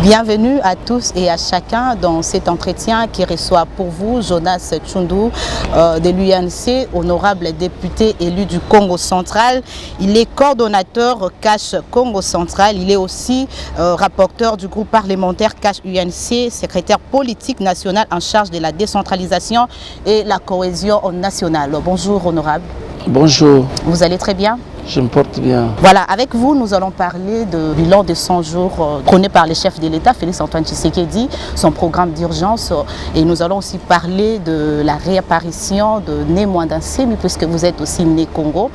Bienvenue à tous et à chacun dans cet entretien qui reçoit pour vous Jonas Tshundu de l'UNC, honorable député élu du Congo central. Il est coordonnateur CASH Congo central. Il est aussi rapporteur du groupe parlementaire CASH UNC, secrétaire politique national en charge de la décentralisation et la cohésion nationale. Bonjour honorable. Bonjour. Vous allez très bien? Je me porte bien. Voilà, avec vous, nous allons parler du bilan de 100 jours prôné par le chef de l'État, Félix Antoine Tshisekedi, son programme d'urgence. Et nous allons aussi parler de la réapparition de Né Mwanda Nsemi, puisque vous êtes aussi né Congo.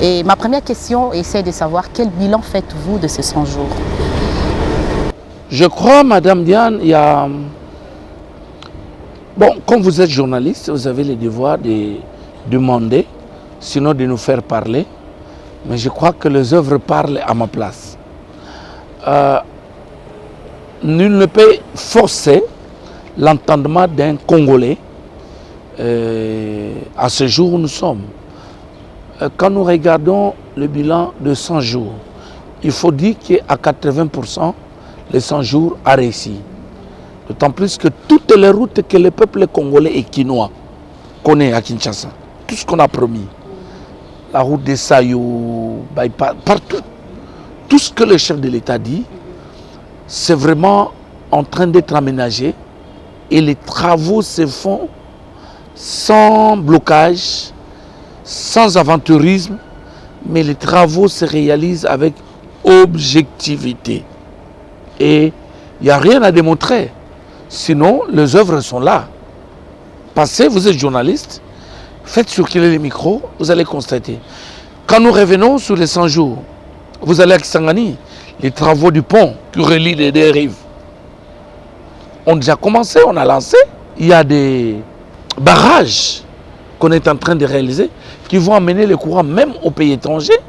Et ma première question essaie de savoir quel bilan faites-vous de ces 100 jours? Je crois, Madame Diane, il y a... Bon, comme vous êtes journaliste, vous avez le devoir de demander, sinon de nous faire parler. Mais je crois que les œuvres parlent à ma place. Nul ne peut forcer l'entendement d'un Congolais à ce jour où nous sommes. Quand nous regardons le bilan de 100 jours, il faut dire qu'à 80%, les 100 jours a réussi. D'autant plus que toutes les routes que le peuple congolais et quinois connaît à Kinshasa, tout ce qu'on a promis, la route des Sayou, partout. Tout ce que le chef de l'État dit, c'est vraiment en train d'être aménagé et les travaux se font sans blocage, sans aventurisme, mais les travaux se réalisent avec objectivité. Et il n'y a rien à démontrer, sinon les œuvres sont là. Passez, vous êtes journaliste, faites circuler les micros, vous allez constater. Quand nous revenons sur les 100 jours, vous allez à Kisangani, les travaux du pont qui relie les deux rives ont déjà commencé, on a lancé. Il y a des barrages qu'on est en train de réaliser qui vont amener le courant même aux pays étrangers.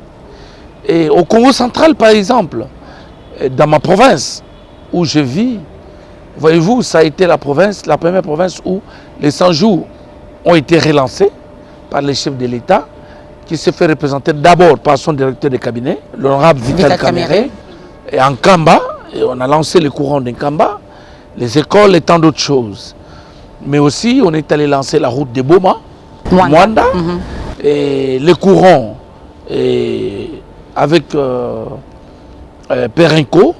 Et au Congo central, par exemple, dans ma province où je vis, voyez-vous, ça a été la première province où les 100 jours ont été relancés par le chef de l'État, qui s'est fait représenter d'abord par son directeur de cabinet, l'honorable Vital Kamerhe, et en Kamba, et on a lancé le courant de Kamba, les écoles et tant d'autres choses. Mais aussi, on est allé lancer la route de Boma, Mwanda, et le courant avec Perenco.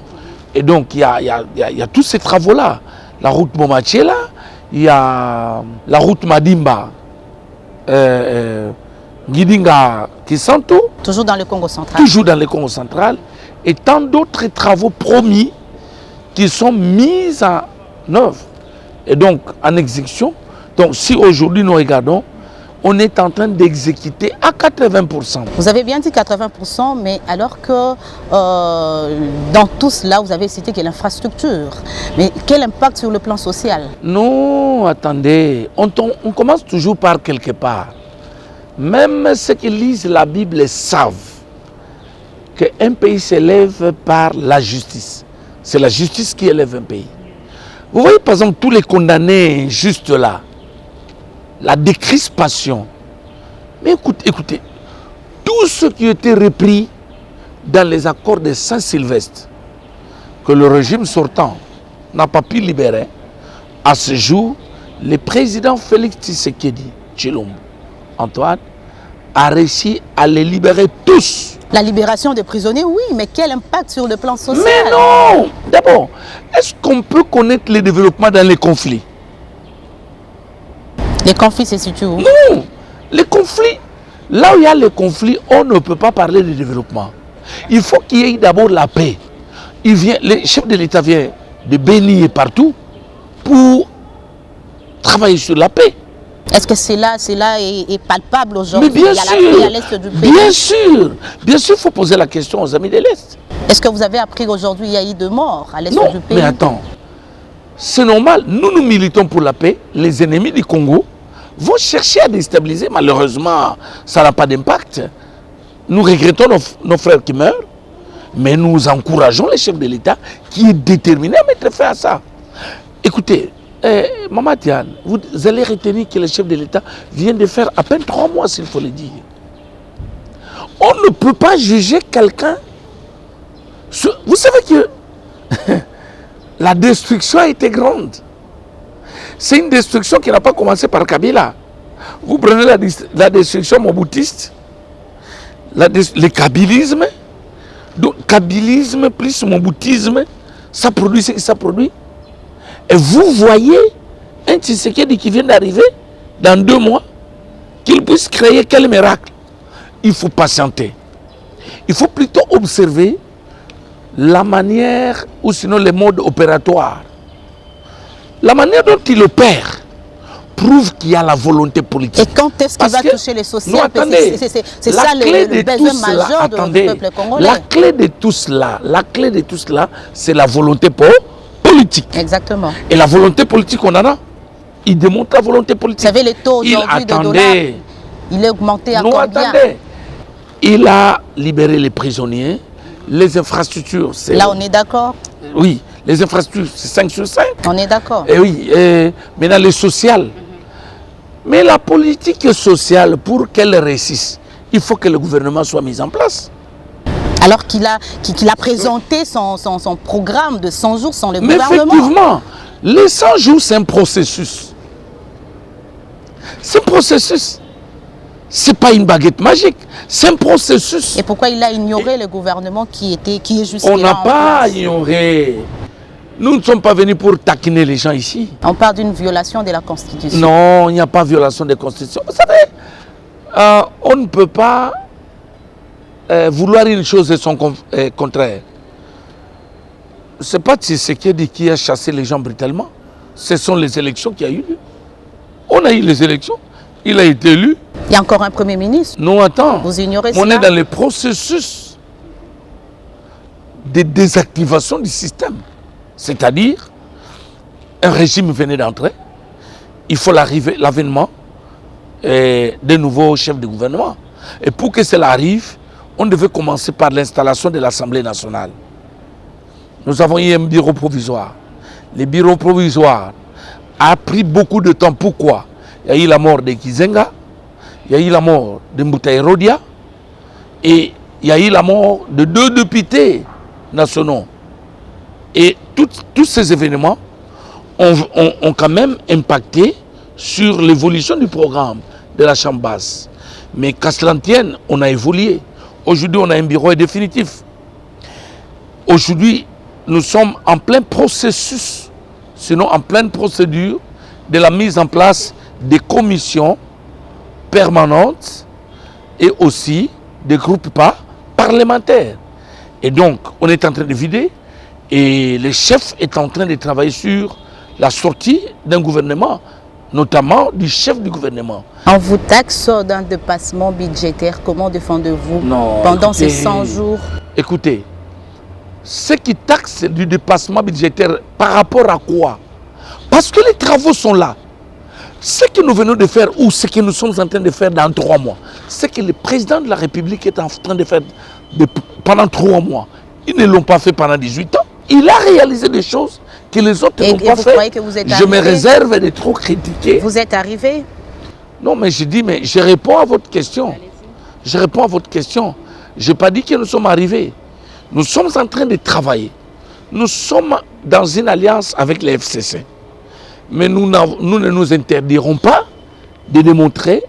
Et donc, il y a tous ces travaux-là. La route Momachela, il y a la route Madimba, Ngidinga Kisanto. Toujours dans le Congo central. Toujours dans le Congo central. Et tant d'autres travaux promis qui sont mis en œuvre. Et donc, en exécution. Donc, si aujourd'hui nous regardons, on est en train d'exécuter à 80%. Vous avez bien dit 80%, mais alors que dans tout cela, vous avez cité que l'infrastructure. Mais quel impact sur le plan social? Non, attendez, on commence toujours par quelque part. Même ceux qui lisent la Bible savent qu'un pays s'élève par la justice. C'est la justice qui élève un pays. Vous voyez par exemple tous les condamnés juste là, la décrispation. Mais écoutez, tout ce qui était repris dans les accords de Saint-Sylvestre, que le régime sortant n'a pas pu libérer, à ce jour, le président Félix Tshisekedi Tshilombo, Antoine, a réussi à les libérer tous. La libération des prisonniers, oui, mais quel impact sur le plan social? Mais non! D'abord, est-ce qu'on peut connaître les développements dans les conflits? Les conflits se situent où? Non! Les conflits, là où il y a les conflits, on ne peut pas parler de développement. Il faut qu'il y ait d'abord la paix. Le chef de l'État vient de bénir partout pour travailler sur la paix. Est-ce que cela est palpable aujourd'hui? Mais bien sûr, à l'est du pays. Bien sûr, il faut poser la question aux amis de l'Est. Est-ce que vous avez appris qu'aujourd'hui il y a eu de morts à l'est du pays? Mais attends, c'est normal, nous militons pour la paix, les ennemis du Congo vont chercher à déstabiliser, malheureusement ça n'a pas d'impact. Nous regrettons nos frères qui meurent, mais nous encourageons les chefs de l'État qui est déterminé à mettre fin à ça. Écoutez, Maman Diane, vous allez retenir que le chef de l'État vient de faire à peine 3 mois, s'il faut le dire. On ne peut pas juger quelqu'un. Vous savez que la destruction a été grande. C'est une destruction qui n'a pas commencé par Kabila. Vous prenez la destruction moboutiste, le kabilisme. Donc, kabilisme plus moboutisme, ça produit ce que ça produit. Et vous voyez un Tshisekedi qui vient d'arriver dans 2 mois, qu'il puisse créer quel miracle. Il faut patienter. Il faut plutôt observer la manière, ou sinon les modes opératoires. La manière dont il opère prouve qu'il y a la volonté politique. Et quand est-ce qu'il va toucher les sociaux? C'est ça le besoin majeur du peuple congolais. La clé de tout cela, c'est la volonté politique. Exactement. Et la volonté politique, on en a. Il démontre la volonté politique. Vous savez, les taux aujourd'hui de dollars, il est augmenté à combien? Attendez. Il a libéré les prisonniers, les infrastructures. Là, on est d'accord? Oui, les infrastructures, c'est 5 sur 5. On est d'accord. Et oui, maintenant les sociales. Mais la politique sociale, pour qu'elle réussisse, il faut que le gouvernement soit mis en place. Alors qu'il a présenté son programme de 100 jours sans le gouvernement. Mais effectivement, les 100 jours, c'est un processus. C'est un processus. Ce n'est pas une baguette magique, c'est un processus. Et pourquoi il a ignoré le gouvernement qui est juste là? On n'a pas ignoré. Nous ne sommes pas venus pour taquiner les gens ici. On parle d'une violation de la Constitution. Non, il n'y a pas de violation de la Constitution. Vous savez, on ne peut pas vouloir une chose et son contraire. Ce n'est pas Tshisekedi qui a chassé les gens brutalement. Ce sont les élections qui ont eu lieu. On a eu les élections. Il a été élu. Il y a encore un Premier ministre. Non, attends. Vous ignorez On cela? est dans le processus de désactivation du système. C'est-à-dire, un régime venait d'entrer. Il faut l'avènement de nouveaux chefs de gouvernement. Et pour que cela arrive, on devait commencer par l'installation de l'Assemblée nationale. Nous avons eu un bureau provisoire. Le bureau provisoire a pris beaucoup de temps. Pourquoi? Il y a eu la mort de Kizenga, il y a eu la mort de Mbouta Rodia et il y a eu la mort de 2 députés nationaux. Et tous ces événements ont quand même impacté sur l'évolution du programme de la Chambre basse. Mais qu'à cela tienne, on a évolué. Aujourd'hui, on a un bureau définitif. Aujourd'hui, nous sommes en plein processus, sinon en pleine procédure de la mise en place des commissions permanentes et aussi des groupes parlementaires. Et donc, on est en train de vider et le chef est en train de travailler sur la sortie d'un gouvernement, notamment du chef du gouvernement. On vous taxe d'un dépassement budgétaire. Comment défendez-vous pendant ces 100 jours? Écoutez, ce qui taxe du dépassement budgétaire par rapport à quoi? Parce que les travaux sont là. Ce que nous venons de faire ou ce que nous sommes en train de faire dans 3 mois, c'est que le président de la République est en train de faire pendant 3 mois. Ils ne l'ont pas fait pendant 18 ans. Il a réalisé des choses que les autres n'ont pas fait. Je me réserve de trop critiquer. Vous êtes arrivé? Non, mais je dis, mais je réponds à votre question. Je réponds à votre question. Je n'ai pas dit que nous sommes arrivés. Nous sommes en train de travailler. Nous sommes dans une alliance avec les FCC. Mais nous ne nous interdirons pas de démontrer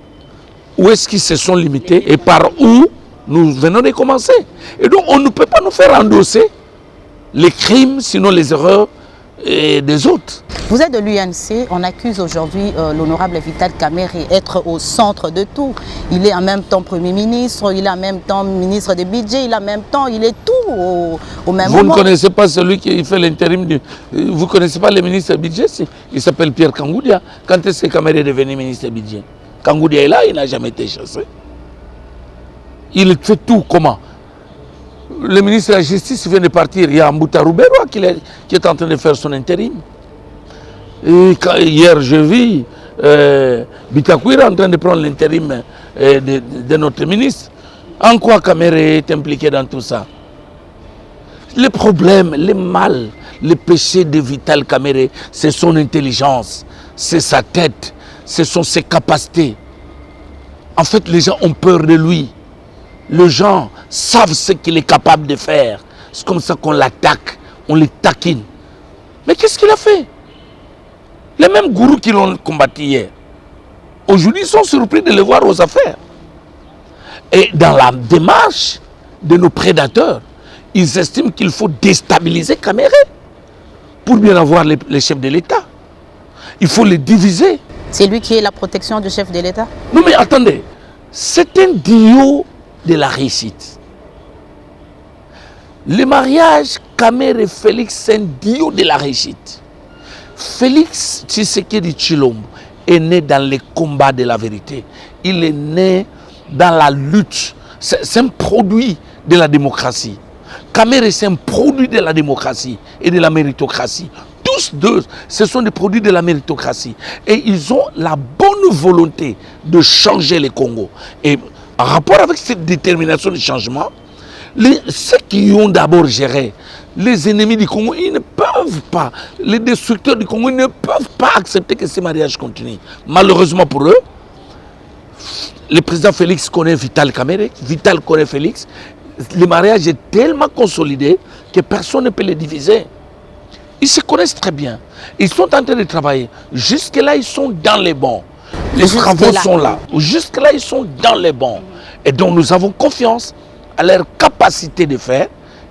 où est-ce qu'ils se sont limités et par où nous venons de commencer. Et donc, on ne peut pas nous faire endosser les crimes, sinon les erreurs des autres. Vous êtes de l'UNC, on accuse aujourd'hui l'honorable Vital Kamerhe d'être au centre de tout. Il est en même temps Premier ministre, il est en même temps ministre des budgets, il est en même temps, il est tout au même moment. Vous ne connaissez pas celui qui fait l'intérim vous ne connaissez pas le ministre du budget? Il s'appelle Pierre Kangoudia. Quand est-ce que Kamerhe est devenu ministre du budget? Kangoudia est là, il n'a jamais été chassé. Il fait tout comment? Le ministre de la Justice vient de partir. Il y a Mbouta Rouberoa qui est en train de faire son intérim. Et hier, je vis Bitakwira en train de prendre l'intérim de notre ministre. En quoi Kamerhe est impliqué dans tout ça? Les problèmes, les mal, les péchés de Vital Kamerhe, c'est son intelligence, c'est sa tête, ce sont ses capacités. En fait, les gens ont peur de lui. Les gens savent ce qu'il est capable de faire. C'est comme ça qu'on l'attaque, on les taquine. Mais qu'est-ce qu'il a fait? Les mêmes gourous qui l'ont combattu hier, aujourd'hui, sont surpris de le voir aux affaires. Et dans la démarche de nos prédateurs, ils estiment qu'il faut déstabiliser Kamere pour bien avoir les chefs de l'État. Il faut les diviser. C'est lui qui est la protection du chef de l'État? Non mais attendez, c'est un duo de la réussite. Le mariage Kamere et Félix, c'est un duo de la réussite. Félix Tshisekedi Tshilombo est né dans les combats de la vérité. Il est né dans la lutte. C'est un produit de la démocratie. Kamere, c'est un produit de la démocratie et de la méritocratie. Tous deux, ce sont des produits de la méritocratie. Et ils ont la bonne volonté de changer le Congo. Et en rapport avec cette détermination de changement, ceux qui ont d'abord géré les ennemis du Congo, ils ne peuvent pas, les destructeurs du Congo, ils ne peuvent pas accepter que ces mariages continuent. Malheureusement pour eux, le président Félix connaît Vital Kamere, Vital connaît Félix. Le mariage est tellement consolidé que personne ne peut les diviser. Ils se connaissent très bien. Ils sont en train de travailler. Jusque-là, ils sont dans les bons. Les travaux sont là. Jusque-là, ils sont dans les bons. Et donc, nous avons confiance à leur capacité de faire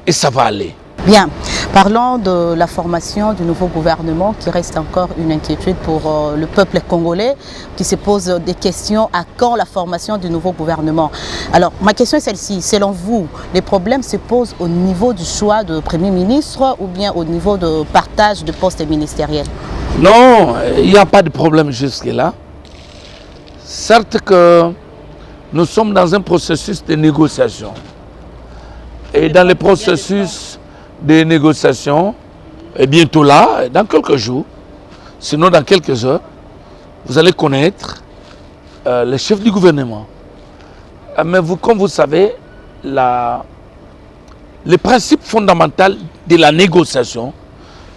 et ça va aller. Bien, parlons de la formation du nouveau gouvernement qui reste encore une inquiétude pour le peuple congolais qui se pose des questions à quand la formation du nouveau gouvernement. Alors, ma question est celle-ci. Selon vous, les problèmes se posent au niveau du choix de Premier ministre ou bien au niveau de partage de postes ministériels? Non, il n'y a pas de problème jusque-là. Certes que nous sommes dans un processus de négociation. Et dans le processus de négociation, et bientôt là, dans quelques jours, sinon dans quelques heures, vous allez connaître le chef du gouvernement. Mais vous, comme vous savez, le principe fondamental de la négociation,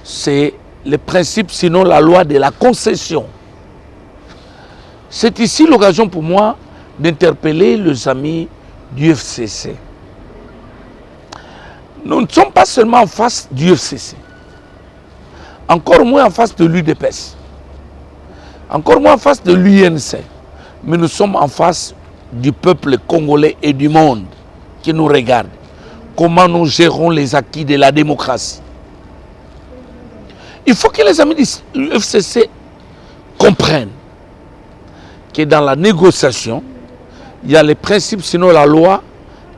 c'est le principe, sinon la loi de la concession. C'est ici l'occasion pour moi d'interpeller les amis du FCC. Nous ne sommes pas seulement en face du FCC, encore moins en face de l'UDPS, encore moins en face de l'UNC, mais nous sommes en face du peuple congolais et du monde qui nous regarde. Comment nous gérons les acquis de la démocratie. Il faut que les amis du FCC comprennent que dans la négociation, il y a les principes, sinon la loi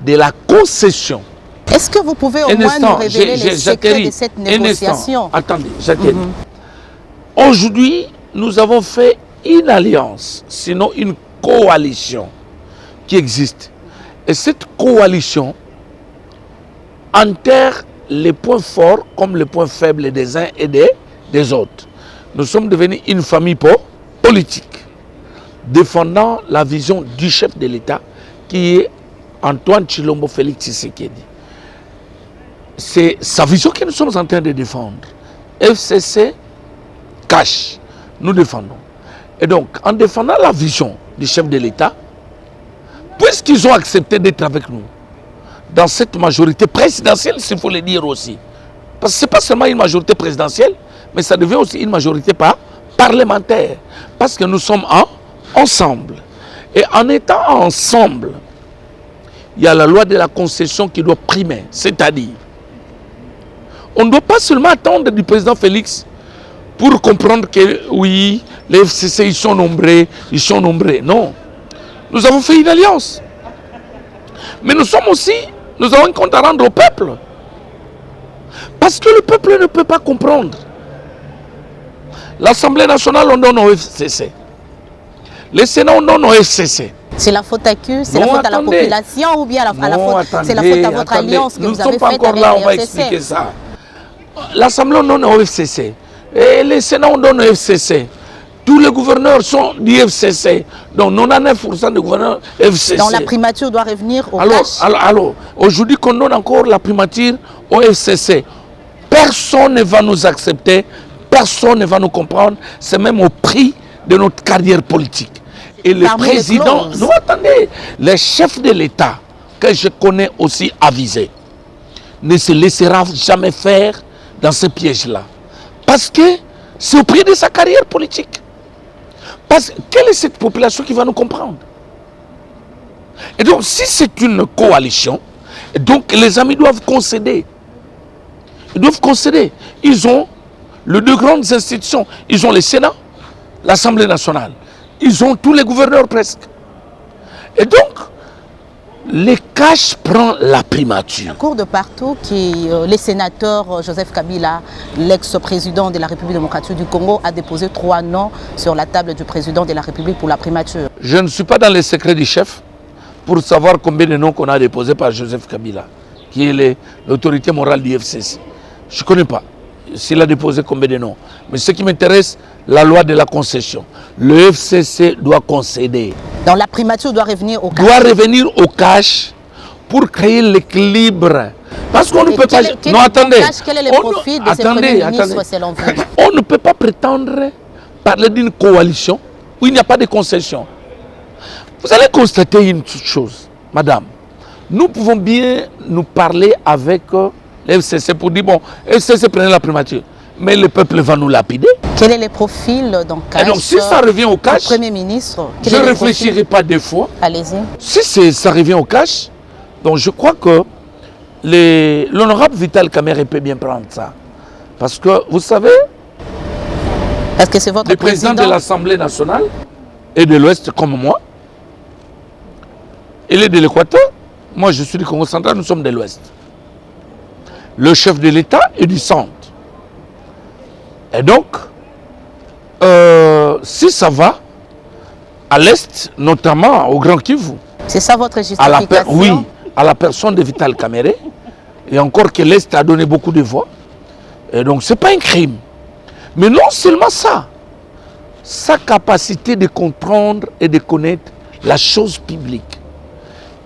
de la concession. Est-ce que vous pouvez au moins nous révéler les secrets de cette négociation? Attendez, Jacqueline. Aujourd'hui, nous avons fait une alliance, sinon une coalition qui existe. Et cette coalition enterre les points forts comme les points faibles des uns et des autres. Nous sommes devenus une famille politique, défendant la vision du chef de l'État qui est Antoine Tshilombo Félix Tshisekedi. C'est sa vision que nous sommes en train de défendre. FCC cache, nous défendons. Et donc, en défendant la vision du chef de l'État, puisqu'ils ont accepté d'être avec nous, dans cette majorité présidentielle, s'il faut le dire aussi. Parce que ce n'est pas seulement une majorité présidentielle, mais ça devient aussi une majorité parlementaire. Parce que nous sommes ensemble. Et en étant ensemble, il y a la loi de la concession qui doit primer. C'est-à-dire, on ne doit pas seulement attendre du président Félix pour comprendre que oui, les FCC ils sont nombreux. Non. Nous avons fait une alliance. Mais nous avons un compte à rendre au peuple. Parce que le peuple ne peut pas comprendre. L'Assemblée nationale, on donne au FCC. Le Sénat, on donne au FCC. C'est la faute à qui? C'est la faute à la population ou bien c'est la faute à votre alliance que vous avez faite avec le FCC? Nous ne sommes pas encore là, on va expliquer ça. L'Assemblée, on donne au FCC. Et le Sénat, on donne au FCC. Tous les gouverneurs sont du FCC. Donc 99% des gouverneurs FCC. Donc la primature doit revenir au cash. Alors, aujourd'hui qu'on donne encore la primature au FCC, personne ne va nous accepter, personne ne va nous comprendre. C'est même au prix de notre carrière politique. Et le président, non, attendez, le chef de l'État, que je connais aussi avisé, ne se laissera jamais faire dans ce piège-là. Parce que c'est au prix de sa carrière politique. Parce que quelle est cette population qui va nous comprendre? Et donc, si c'est une coalition, donc les amis doivent concéder. Ils doivent concéder. Ils ont les deux grandes institutions. Ils ont le Sénat, l'Assemblée nationale. Ils ont tous les gouverneurs presque. Et donc, les cash prend la primature. Un cours de partout qui les sénateurs Joseph Kabila, l'ex-président de la République démocratique du Congo, a déposé 3 noms sur la table du président de la République pour la primature. Je ne suis pas dans les secrets du chef pour savoir combien de noms qu'on a déposés par Joseph Kabila, qui est l'autorité morale du FCC. Je ne connais pas s'il a déposé combien de noms. Mais ce qui m'intéresse, la loi de la concession. Le FCC doit concéder. Donc la primature doit revenir au cash. Doit revenir au cash pour créer l'équilibre. Parce qu'on ne peut pas... Non, attendez. Quel est le profit de ce premier ministre selon vous? On ne peut pas prétendre parler d'une coalition où il n'y a pas de concession. Vous allez constater une chose, madame. Nous pouvons bien nous parler avec le FCC pour dire, bon, FCC prenez la primature. Mais le peuple va nous lapider. Quel est le profil donc, cash, et donc si ça revient au cash, Premier ministre, je ne réfléchirai pas 2 fois. Allez-y. Si ça revient au cash, donc je crois que l'honorable Vital Kamerhe peut bien prendre ça. Parce que, vous savez, parce que c'est votre le président de l'Assemblée nationale est de l'Ouest comme moi. Il est de l'Équateur. Moi, je suis du Congo central, nous sommes de l'Ouest. Le chef de l'État est du centre. Et donc, si ça va, à l'Est, notamment au Grand Kivu. C'est ça votre justification? Oui, à la personne de Vital Kamerhe. Et encore que l'Est a donné beaucoup de voix. Et donc, ce n'est pas un crime. Mais non seulement ça, sa capacité de comprendre et de connaître la chose publique.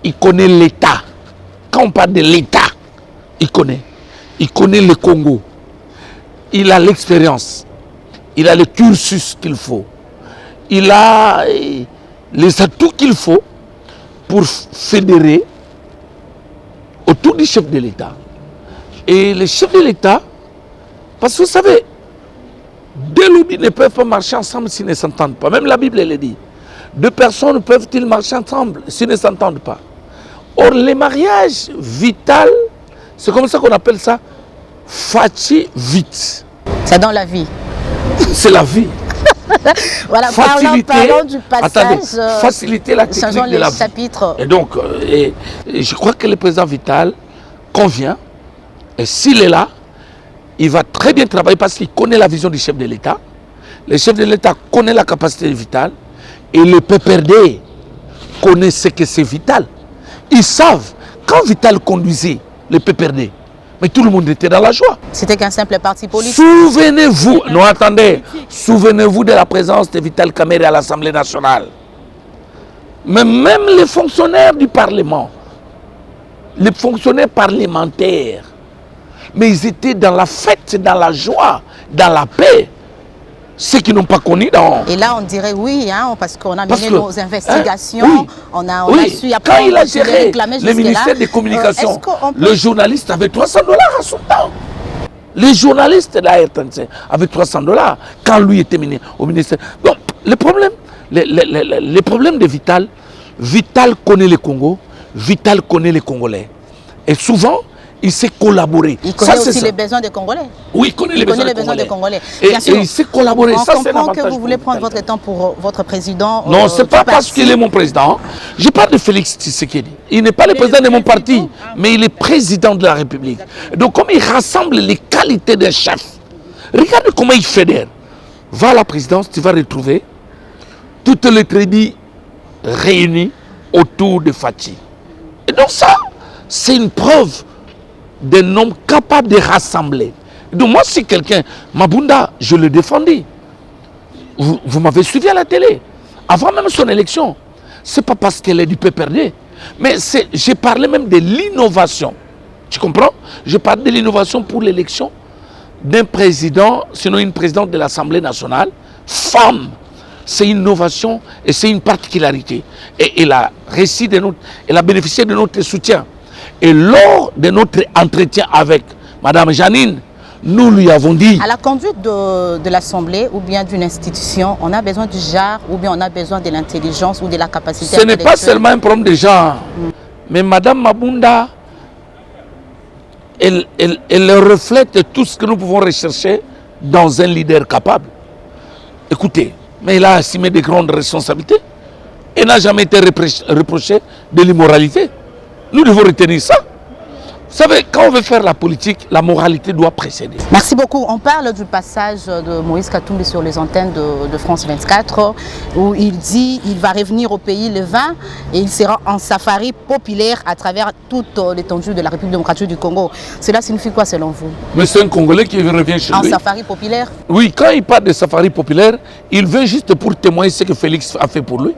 Il connaît l'État. Quand on parle de l'État, il connaît. Il connaît le Congo. Il a l'expérience. Il a le cursus qu'il faut. Il a les atouts qu'il faut pour fédérer autour du chef de l'État. Et les chefs de l'État, parce que vous savez, deux lobbies ne peuvent pas marcher ensemble s'ils ne s'entendent pas. Même la Bible le dit. 2 personnes peuvent-ils marcher ensemble s'ils ne s'entendent pas? Or, les mariages vital, c'est comme ça qu'on appelle ça, Fachi vite. C'est dans la vie. C'est la vie. Voilà, parlons du passage. Attendez, faciliter la technique de la vie. Chapitre. Et donc, et je crois que le président Vital convient, et s'il est là, il va très bien travailler parce qu'il connaît la vision du chef de l'État. Le chef de l'État connaît la capacité de Vital, et le PPRD connaît ce que c'est Vital. Ils savent, quand Vital conduisait le PPRD, mais tout le monde était dans la joie. C'était qu'un simple parti politique. Souvenez-vous, non attendez, souvenez-vous de la présence de Vital Kamerhe à l'Assemblée nationale. Mais même les fonctionnaires du Parlement, les fonctionnaires parlementaires, mais ils étaient dans la fête, dans la joie, dans la paix. Ceux qui n'ont pas connu dans... Et là, on dirait oui, hein, parce qu'on a mené nos investigations, oui, on a su après... Quand il a géré le ministère des Communications, le journaliste avait $300 à son temps. Les journalistes de la RTNC avaient $300 quand lui était au ministère. Donc, le problème de Vital, Vital connaît le Congo, Vital connaît les Congolais. Et souvent, il sait collaborer. Il connaît aussi les besoins des Congolais. Oui, il connaît les besoins des Congolais. Et il sait collaborer. On comprend que vous voulez prendre votre temps pour votre président. Non, ce n'est pas parce qu'il est mon président. Je parle de Félix Tshisekedi. Il n'est pas le président de mon parti, mais il est président de la République. Donc, comme il rassemble les qualités d'un chef, regarde comment il fédère. Va à la présidence, tu vas retrouver toutes les tribus réunies autour de Fachi. Et donc ça, c'est une preuve d'un homme capable de rassembler. Donc moi, si quelqu'un, Mabunda, je le défendis. Vous m'avez suivi à la télé. Avant même son élection. Ce n'est pas parce qu'elle est du PPRD. Mais j'ai parlé même de l'innovation. Tu comprends? Je parle de l'innovation pour l'élection d'un président, sinon une présidente de l'Assemblée nationale, femme. C'est une innovation et c'est une particularité. Et elle a réussi elle a bénéficié de notre soutien. Et lors de notre entretien avec Mme Janine, Nous lui avons dit. À la conduite de l'Assemblée ou bien d'une institution, on a besoin du genre ou bien on a besoin de l'intelligence ou de la capacité. Ce n'est pas seulement un problème de genre. Mais Madame Mabunda, elle reflète tout ce que nous pouvons rechercher dans un leader capable. Écoutez, mais elle a assumé de grandes responsabilités. Elle n'a jamais été reprochée de l'immoralité. Nous devons retenir ça. Vous savez, quand on veut faire la politique, la moralité doit précéder. Merci beaucoup. On parle du passage de Moïse Katumbi sur les antennes de France 24 où il dit qu'il va revenir au pays le 20 et il sera en safari populaire à travers toute l'étendue de la République démocratique du Congo. Cela signifie quoi selon vous? Mais c'est un Congolais qui revient chez lui. En safari populaire? Oui, quand il parle de safari populaire, il vient juste pour témoigner ce que Félix a fait pour lui.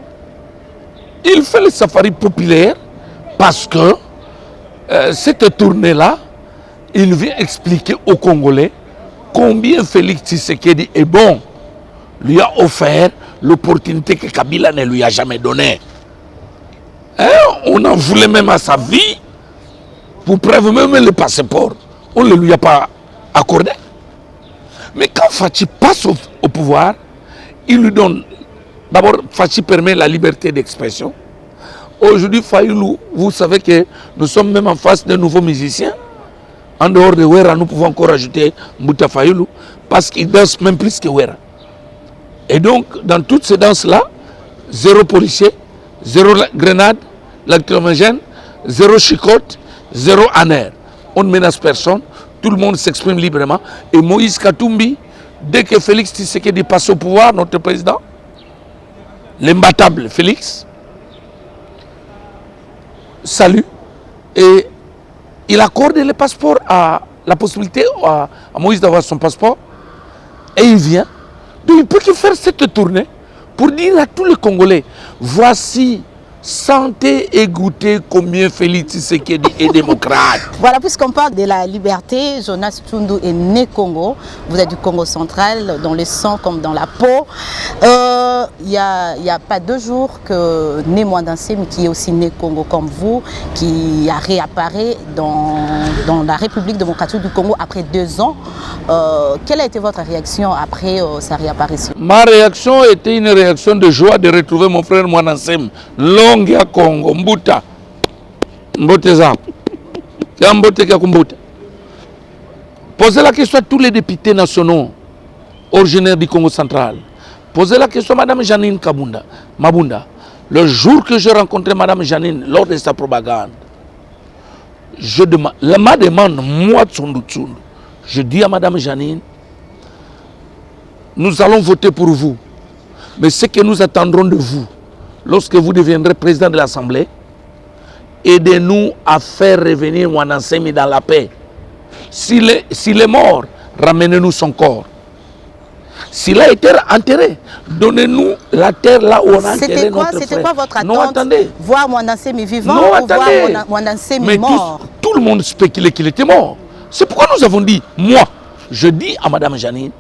Il fait le safari populaire parce que cette tournée-là, il vient expliquer aux Congolais combien Félix Tshisekedi est bon, lui a offert l'opportunité que Kabila ne lui a jamais donnée. Hein? On en voulait même à sa vie, pour preuve même le passeport. On ne lui a pas accordé. Mais quand Fachi passe au pouvoir, il lui donne... D'abord, Fachi permet la liberté d'expression. Aujourd'hui, Fayoulou, vous savez que nous sommes même en face de nouveaux musiciens. En dehors de Wera, nous pouvons encore ajouter Mbouta Fayoulou, parce qu'il danse même plus que Wera. Et donc, dans toutes ces danses-là, zéro policier, zéro grenade, lacrymogène, zéro chicotte, zéro aner. On ne menace personne, tout le monde s'exprime librement. Et Moïse Katumbi, dès que Félix Tshisekedi passe au pouvoir, notre président, l'imbattable Félix, salue et il accorde le passeport la possibilité à Moïse d'avoir son passeport et il vient. Donc il peut que faire cette tournée pour dire à tous les Congolais, voici, sentez et goûtez combien Félix Tshisekedi est démocrate. Voilà, puisqu'on parle de la liberté, Jonas Tshundu est né Congo. Vous êtes du Congo central, dans le sang comme dans la peau. Il n'y a pas 2 jours que Né Mwandansemi, qui est aussi né Congo comme vous, qui a réapparu dans la République démocratique du Congo après 2 ans. Quelle a été votre réaction après sa réapparition? Ma réaction était une réaction de joie de retrouver mon frère Mwandansemi. Longia Congo, Mbuta, Mboteza, Mbote. Posez la question à tous les députés nationaux originaires du Congo central. Posez la question à Mme Janine Mabunda. Le jour que j'ai rencontré Mme Janine lors de sa propagande, ma demande, moi, Tshundu, je dis à Mme Janine, nous allons voter pour vous. Mais ce que nous attendrons de vous, lorsque vous deviendrez président de l'Assemblée, aidez-nous à faire revenir Mwandansemi dans la paix. S'il est mort, ramenez-nous son corps. S'il a été enterré, donnez-nous la terre là où on a enterré notre frère. C'était quoi votre attente? Non, attendez. Voir Mwandansemi vivant non, ou voir Mwandansemi mort? Tout le monde spéculait qu'il était mort. C'est pourquoi nous avons dit, moi, je dis à Mme Janine,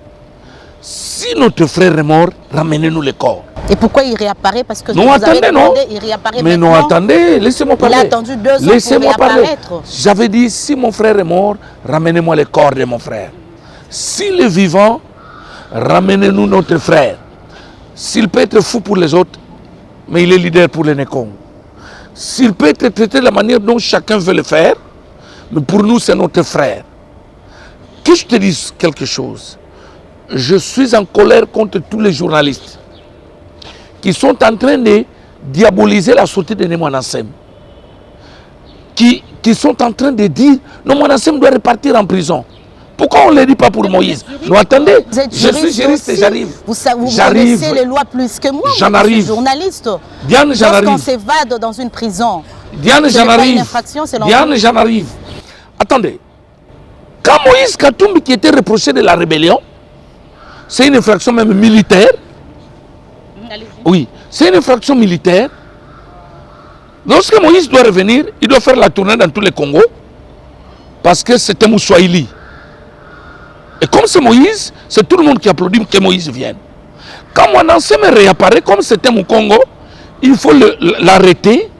si notre frère est mort, ramenez-nous le corps. Et pourquoi il réapparaît? Parce que non, vous attendez, avez demandé, non. Il réapparaît mais maintenant. non, attendez, laissez-moi parler. Il a attendu 2 ans laissez-moi pour réapparaître. J'avais dit, si mon frère est mort, ramenez-moi le corps de mon frère. S'il est vivant, ramenez-nous notre frère. S'il peut être fou pour les autres, mais il est leader pour les Nékong. S'il peut être traité de la manière dont chacun veut le faire, mais pour nous, c'est notre frère. Que je te dise quelque chose. Je suis en colère contre tous les journalistes qui sont en train de diaboliser la sortie de Né Mwandansemi. Qui sont en train de dire non, Mwandansemi doit repartir en prison. Pourquoi on ne le dit pas pour Moïse? Non, attendez, je suis juriste et j'arrive. Vous connaissez les lois plus que moi. J'en arrive. Je suis journaliste. Diane, j'en arrive. Lorsqu'on s'évade dans une prison, Diane, j'en arrive. Diane, j'en arrive. Attendez. Quand Moïse Katumbi, qui était reproché de la rébellion, c'est une infraction même militaire. Oui, c'est une infraction militaire. Lorsque Moïse doit revenir, il doit faire la tournée dans tous les Congos parce que c'était Moussoaïli. Et comme c'est Moïse, c'est tout le monde qui applaudit que Moïse vienne. Quand Mwandansemi réapparaît, comme c'était mon Congo, il faut l'arrêter,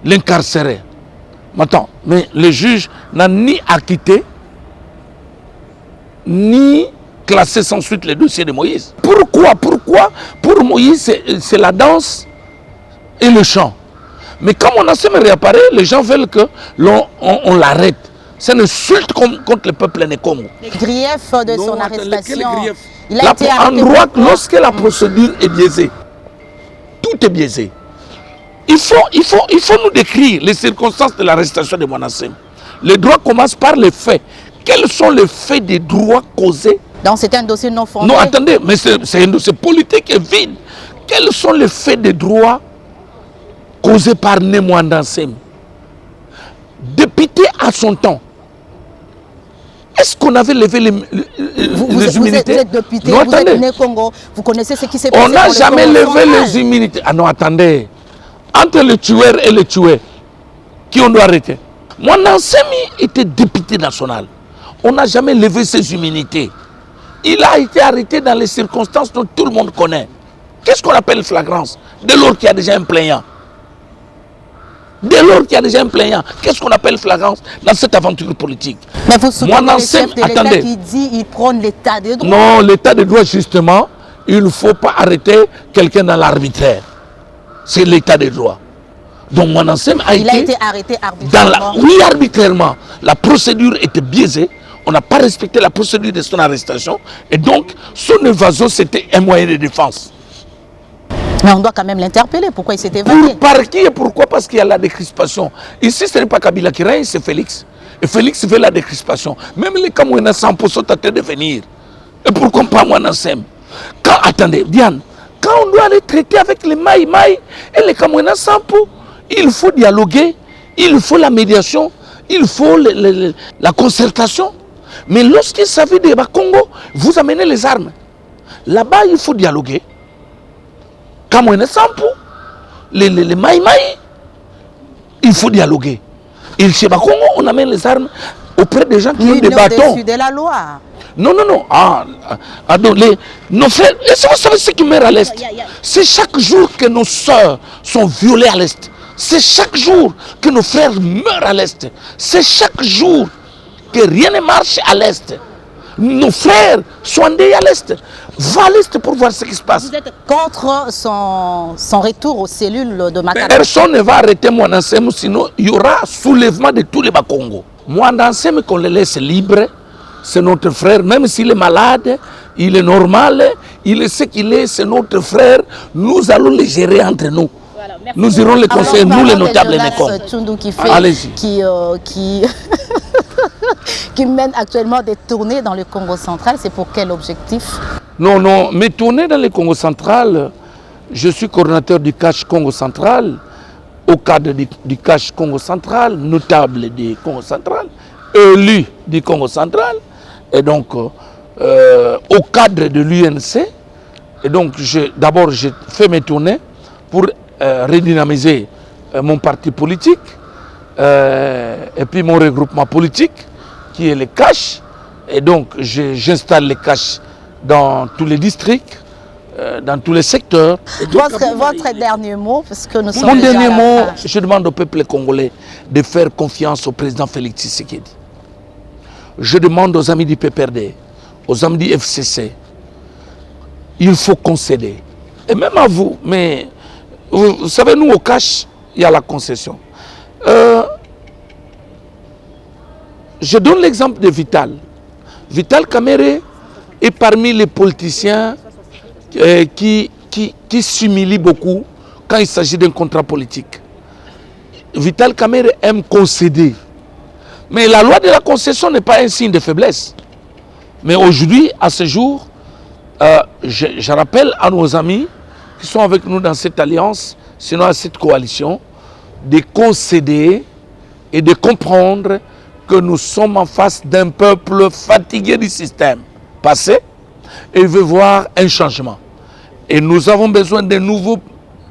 l'incarcérer. Maintenant, mais le juge n'a ni acquitté, ni classer sans suite les dossiers de Moïse. Pourquoi? Pour Moïse, c'est la danse et le chant. Mais comme on a se réapparaît, les gens veulent que on l'arrête. C'est une insulte contre le peuple né Congo. Les griefs de son arrestation. Il a été arrêté en droit, lorsque la procédure est biaisée, tout est biaisé. Il faut nous décrire les circonstances de l'arrestation de Mwanasem. Le droit commence par les faits. Quels sont les faits des droits causés? Donc c'est un dossier non fondé. Non, attendez, mais c'est un dossier politique et vide. Quels sont les faits des droits causés par Mwanasem? Député à son temps. Est-ce qu'on avait levé les immunités? Vous êtes député, non, vous êtes né Congo, vous connaissez ce qui s'est passé. On n'a jamais levé les immunités. Ah non, attendez. Entre le tueur et le tué, qui on doit arrêter? Mwanasem était député national. On n'a jamais levé ses immunités. Il a été arrêté dans les circonstances dont tout le monde connaît. Qu'est-ce qu'on appelle flagrance? Dès lors qu'il y a déjà un plaignant. Dès lors qu'il y a déjà un plaignant, qu'est-ce qu'on appelle flagrance dans cette aventure politique? Mais vous soutenez le chef de l'État qui dit qu'il prône l'état de droit. Non, l'état de droit, justement, il ne faut pas arrêter quelqu'un dans l'arbitraire. C'est l'état de droit. Donc Mwanasem a été arrêté arbitrairement. Oui, arbitrairement. La procédure était biaisée. On n'a pas respecté la procédure de son arrestation. Et donc, son évasion, c'était un moyen de défense. Mais on doit quand même l'interpeller. Pourquoi il s'est évadé? Par qui et pourquoi? Parce qu'il y a la décrispation. Ici, ce n'est pas Kabila qui règne, c'est Félix. Et Félix veut la décrispation. Même les Kamouena Sampo sont en train de venir. Et pourquoi pas Mwanasem? Attendez, Diane, quand on doit aller traiter avec les Maï et les Kamouena Sampo, il faut dialoguer, il faut la médiation, il faut la concertation. Mais lorsqu'il s'agit de Congo, vous amenez les armes. Là-bas, il faut dialoguer. Kamouena Sampo, les Maï, il faut dialoguer. Et chez Congo, on amène les armes auprès des gens qui ont des bâtons. De la loi. Non. Donc nos frères, est-ce que vous savez ce qui meurt à l'Est? C'est chaque jour que nos soeurs sont violées à l'Est. C'est chaque jour que nos frères meurent à l'Est. C'est chaque jour que rien ne marche à l'Est. Nos frères sont endeuillés à l'Est. Va à l'Est pour voir ce qui se passe. Vous êtes contre son retour aux cellules de Makala? Personne ne va arrêter Mwanasem, sinon il y aura soulèvement de tous les Bakongo. Mwanasem, qu'on le laisse libre, c'est notre frère, même s'il est malade, il est normal, il est ce qu'il est, c'est notre frère. Nous allons le gérer entre nous. Voilà, nous irons les conseiller, nous les notables qui mène actuellement des tournées dans le Congo central, c'est pour quel objectif? Non, mes tournées dans le Congo central, je suis coordinateur du CACH Congo central, au cadre du CACH Congo central, notable du Congo central, élu du Congo central, et donc au cadre de l'UNC. Et donc d'abord j'ai fait mes tournées pour redynamiser mon parti politique et puis mon regroupement politique qui est le CACH. Et donc j'installe les CACH dans tous les districts, dans tous les secteurs. Votre dernier mot, parce que nous sommes Mon déjà dernier à la mot, fin. je demande au peuple congolais de faire confiance au président Félix Tshisekedi. Je demande aux amis du PPRD, aux amis du FCC, il faut concéder. Et même à vous, mais vous savez, nous au CACH, il y a la concession. Je donne l'exemple de Vital. Vital Kamerhe est parmi les politiciens qui s'humilient beaucoup quand il s'agit d'un contrat politique. Vital Kamerhe aime concéder. Mais la loi de la concession n'est pas un signe de faiblesse. Mais aujourd'hui, à ce jour, je rappelle à nos amis qui sont avec nous dans cette alliance, sinon à cette coalition, de concéder et de comprendre que nous sommes en face d'un peuple fatigué du système passé et veut voir un changement. Et nous avons besoin d'un nouveau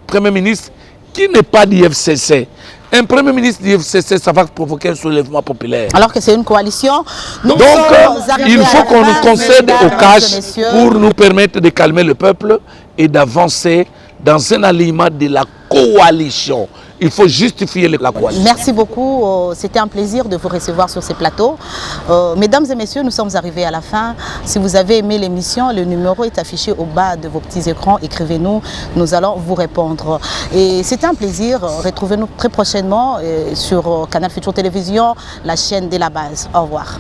Premier ministre qui n'est pas du FCC. Un Premier ministre du FCC, ça va provoquer un soulèvement populaire. Alors que c'est une coalition. Donc, il faut qu'on nous concède au CACH pour nous permettre de calmer le peuple et d'avancer dans un alignement de la coalition. Il faut justifier la coalition. Merci beaucoup. C'était un plaisir de vous recevoir sur ces plateaux. Mesdames et messieurs, nous sommes arrivés à la fin. Si vous avez aimé l'émission, le numéro est affiché au bas de vos petits écrans. Écrivez-nous, nous allons vous répondre. Et c'était un plaisir. Retrouvez-nous très prochainement sur Canal Futur Télévision, la chaîne de la base. Au revoir.